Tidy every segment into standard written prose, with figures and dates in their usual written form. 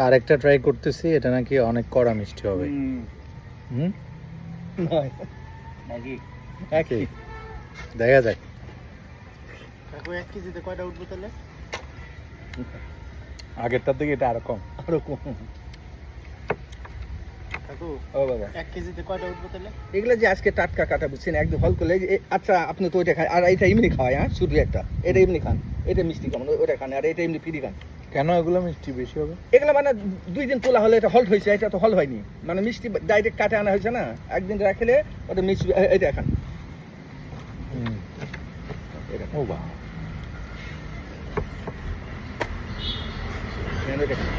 আরেকটা ট্রাই করতেছি, এটা নাকি অনেক কড়া মিষ্টি হবে। হুম, নয় নাকি একই, দেখা যাক। কাকু 1 কেজিতে কয়টা উঠবে তাহলে? আগেরটার থেকে এটা আরো কম। আরো কম। কাকু ও বাবা, 1 কেজিতে কয়টা উঠবে তাহলে? এগুলো যে আজকে টাটকা কাটা বুঝছেন, একদম হল করলে আচ্ছা আপনি তো ওইটা খান, আর এটা এমনি খাওয়ায়, হ্যাঁ শুধু একটা, এটা এমনি খান, এটা মিষ্টি খান, ওইটা খান, আর এটা এমনি ফ্রি খান। কেন এগুলো মিষ্টি বেশি হবে? এগুলো মানে 2 দিন তোলা হলে এটা হল্ট হয়েছে, এটা তো হল হয়নি, মানে মিষ্টি ডাইরেক্ট কাটে আনা হয়েছে না, একদিন রাখলে ওটা মিষ্টি, এটা খান। এটা ও বাবা, খান, এটা খান।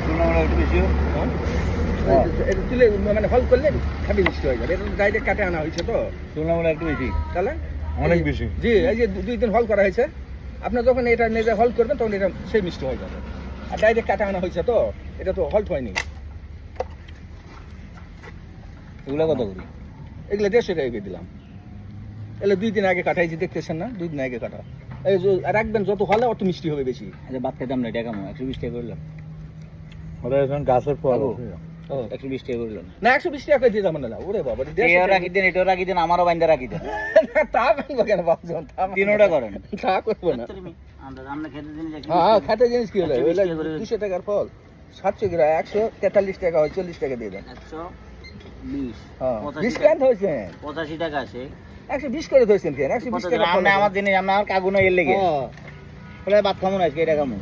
তুলনামূলক একটু বেশি হ্যাঁ? এটা তুলে মানে হল করলে খাঁটি মিষ্টি হয়ে যাবে, এটা ডাইরেক্ট কাটে আনা হয়েছে তো, তুলনামূলক একটু বেশি। তাহলে অনেক বেশি। জি, এই যে 2 দিন হল করা হয়েছে, আপনার যখন এটা নিজে হল করবেন তখন এটা সেই মিষ্টি হয়ে যাবে, আর ডাইরেক্ট কাটা আনা হয়েছে তো, এটা তো হল্ট হয়নি। এগুলো কত করি? এগুলো 150 টাকা দিলাম, এগুলো 2 দিন আগে কাটাইছি, দেখতেছেন না, 2 দিন আগে কাটা। এই রাখবেন যত হলে অত মিষ্টি হবে বেশি। আচ্ছা বাদ খেতাম না, এটা কেমন? 120 টাকা করলাম। ওটা এখন গাছের ফল। বাবু। ও 120 টাকা করলাম। না, 120 টাকা করে দিয়ে যাবেন না, ওরে বাবা, এটাও রাখি দেন, এটাও রাখি দেন, আমারও বাইন্দা রাখি দেন। তা ভাঙবো কেন বাবুজন, তিনোটা করেন। তা করবো না। আমরা খেতে দিন হ্যাঁ, খাতে জিনিস কি হলো, 120 টাকা করে। 200 টাকার ফল 700 গ্রাম, 143 টাকা হয়, 40 টাকা দিয়ে দেন। 120 হ্যাঁ, 85 ডিসকাউন্ট হয়েছে, 85 টাকা আছে। 120 করে ধরেছেন কেন? 120 টাকা ফল আমার জিনিস, আমার কাগু না এর লেগে। হ্যাঁ। বলে ভাত খামো না আজকে, এটা খামো।